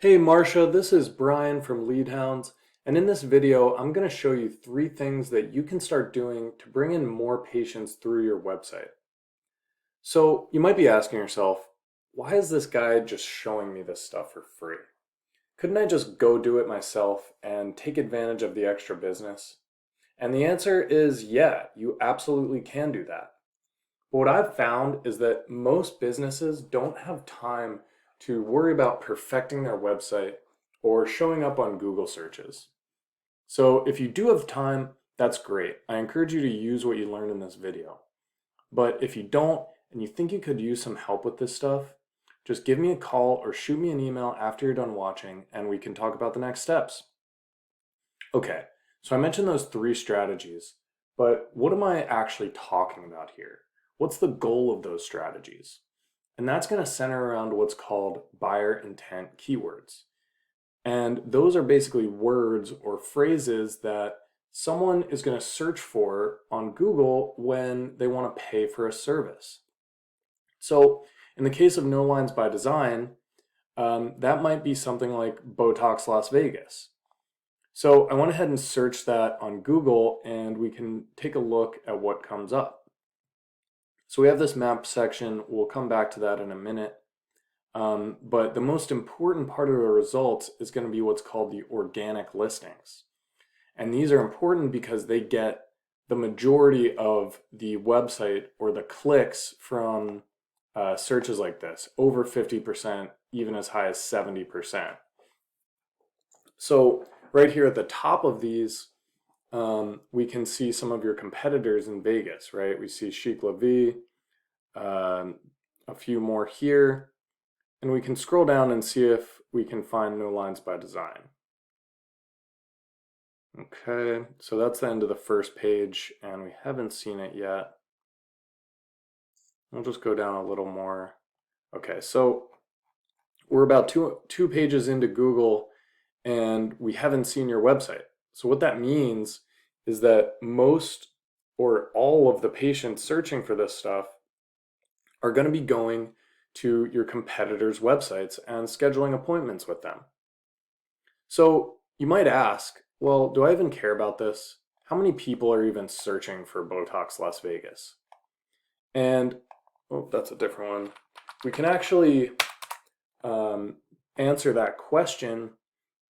Hey Marcia, this is Brian from Leadhounds, and in this video I'm going to show you 3 things that you can start doing to bring in more patients through your website. So you might be asking yourself, why is this guy just showing me this stuff for free? Couldn't I just go do it myself and take advantage of the extra business? And the answer is yeah, you absolutely can do that. But what I've found is that most businesses don't have time to worry about perfecting their website or showing up on Google searches. So if you do have time, that's great. I encourage you to use what you learned in this video. But if you don't and you think you could use some help with this stuff, just give me a call or shoot me an email after you're done watching and we can talk about the next steps. Okay, so I mentioned those 3 strategies, but what am I actually talking about here? What's the goal of those strategies? And that's going to center around what's called buyer intent keywords. And those are basically words or phrases that someone is going to search for on Google when they want to pay for a service. So in the case of No Lines by Design, that might be something like Botox Las Vegas. So I went ahead and searched that on Google and we can take a look at what comes up. So we have this map section, we'll come back to that in a minute. But the most important part of the results is going to be what's called the organic listings. And these are important because they get the majority of the website or the clicks from searches like this, over 50%, even as high as 70%. So right here at the top of these, we can see some of your competitors in Vegas, right? We see Chic La Vie, a few more here, and we can scroll down and see if we can find No Lines by Design. Okay, so that's the end of the first page, and we haven't seen it yet. We'll just go down a little more. Okay, so we're about two pages into Google, and we haven't seen your website. So what that means is that most or all of the patients searching for this stuff are going to be going to your competitors' websites and scheduling appointments with them. So you might ask, well, do I even care about this? How many people are even searching for Botox Las Vegas? And, oh, that's a different one. We can actually answer that question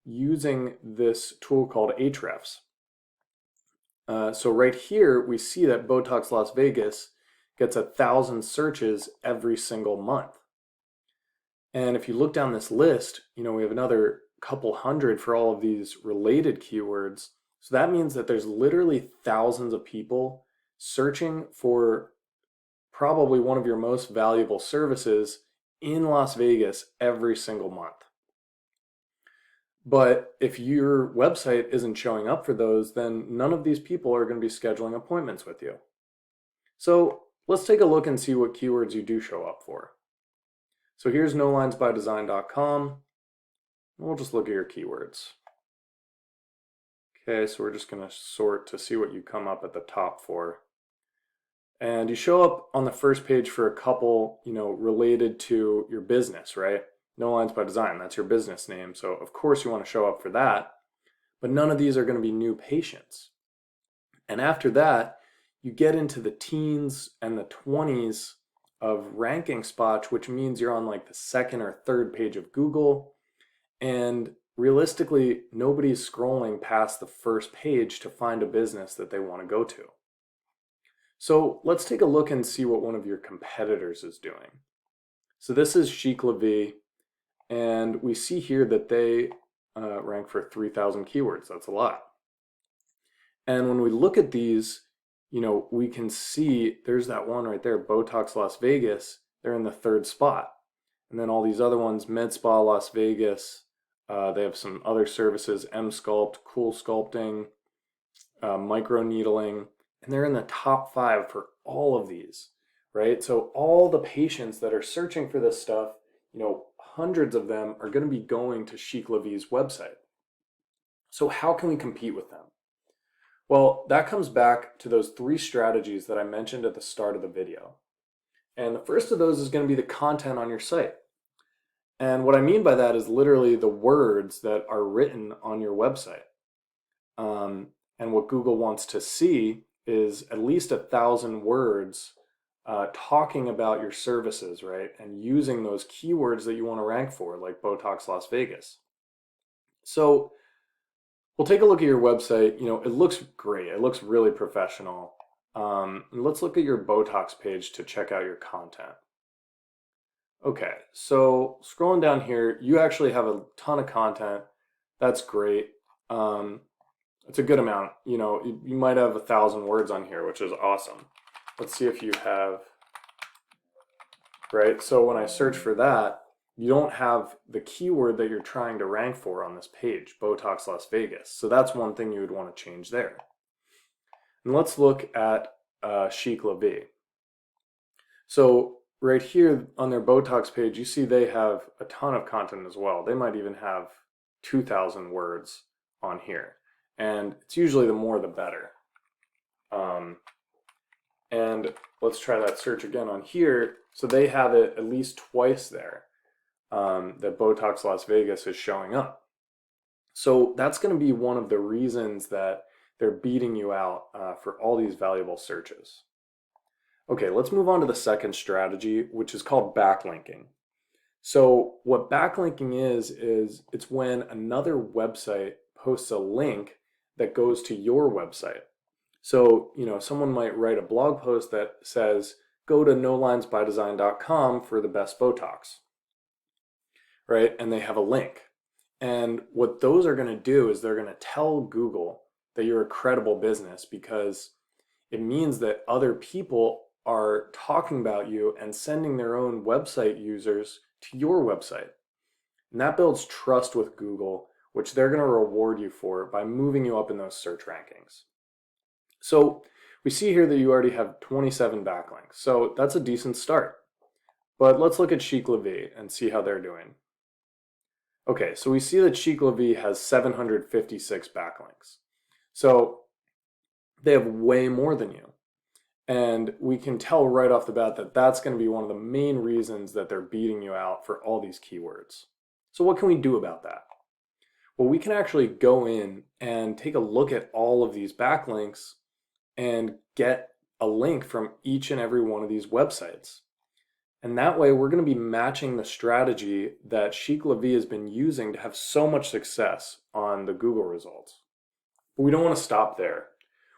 using this tool called Ahrefs. So right here, we see that Botox Las Vegas gets 1,000 searches every single month. And if you look down this list, we have another couple hundred for all of these related keywords. So that means that there's literally thousands of people searching for probably one of your most valuable services in Las Vegas every single month. But if your website isn't showing up for those, then none of these people are going to be scheduling appointments with you. So let's take a look and see what keywords you do show up for. So here's nolinesbydesign.com. We'll just look at your keywords. Okay, so we're just going to sort to see what you come up at the top for. And you show up on the first page for a couple, related to your business, right? No Lines by Design, that's your business name. So of course you want to show up for that, but none of these are going to be new patients. And after that, you get into the teens and the 20s of ranking spots, which means you're on like the second or third page of Google. And realistically, nobody's scrolling past the first page to find a business that they want to go to. So let's take a look and see what one of your competitors is doing. So this is Chic La Vie, and we see here that they rank for 3,000 keywords. That's a lot. And when we look at these, we can see there's that one right there, Botox Las Vegas. They're in the 3rd spot. And then all these other ones, Med Spa Las Vegas. They have some other services, M-Sculpt, Cool Sculpting, Micro Needling. And they're in the top 5 for all of these, right? So all the patients that are searching for this stuff, hundreds of them are going to be going to Chic La Vie's website. So how can we compete with them? Well, that comes back to those 3 strategies that I mentioned at the start of the video. And the first of those is going to be the content on your site. And what I mean by that is literally the words that are written on your website. And what Google wants to see is at least 1,000 words talking about your services, right? And using those keywords that you want to rank for, like Botox Las Vegas. So we'll take a look at your website. It looks great. It looks really professional. Let's look at your Botox page to check out your content. Okay, so scrolling down here, you actually have a ton of content. That's great. Um, it's a good amount. You might have 1,000 words on here, which is awesome. Let's see if you have, right? So when I search for that, you don't have the keyword that you're trying to rank for on this page, Botox Las Vegas. So that's one thing you would want to change there. And let's look at Chic La Vie. So right here on their Botox page, you see they have a ton of content as well. They might even have 2,000 words on here. And it's usually the more the better. And let's try that search again on here. So they have it at least twice there, that Botox Las Vegas is showing up. So that's going to be one of the reasons that they're beating you out for all these valuable searches. Okay, let's move on to the second strategy, which is called backlinking. So what backlinking is it's when another website posts a link that goes to your website. So, someone might write a blog post that says, go to nolinesbydesign.com for the best Botox, right? And they have a link. And what those are going to do is they're going to tell Google that you're a credible business, because it means that other people are talking about you and sending their own website users to your website. And that builds trust with Google, which they're going to reward you for by moving you up in those search rankings. So we see here that you already have 27 backlinks. So that's a decent start. But let's look at Chic La Vie and see how they're doing. Okay, so we see that Chic La Vie has 756 backlinks. So they have way more than you. And we can tell right off the bat that that's going to be one of the main reasons that they're beating you out for all these keywords. So what can we do about that? Well, we can actually go in and take a look at all of these backlinks and get a link from each and every one of these websites. And that way we're going to be matching the strategy that Chic La Vie has been using to have so much success on the Google results. But we don't want to stop there.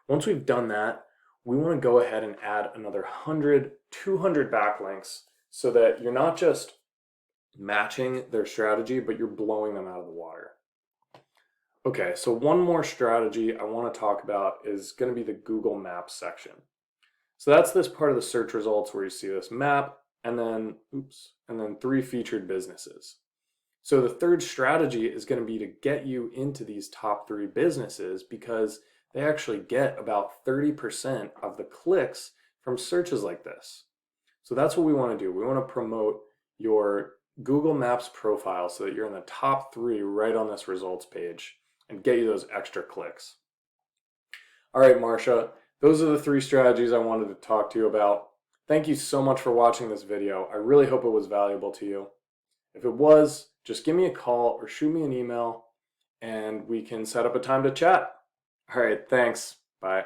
Once we've done that, we want to go ahead and add another 100, 200 backlinks so that you're not just matching their strategy, but you're blowing them out of the water. Okay, so one more strategy I want to talk about is going to be the Google Maps section. So that's this part of the search results where you see this map and then 3 featured businesses. So the third strategy is going to be to get you into these top 3 businesses, because they actually get about 30% of the clicks from searches like this. So that's what we want to do. We want to promote your Google Maps profile so that you're in the top 3 right on this results page and get you those extra clicks. All right, Marcia, those are the 3 strategies I wanted to talk to you about. Thank you so much for watching this video. I really hope it was valuable to you. If it was, just give me a call or shoot me an email and we can set up a time to chat. All right, thanks. Bye.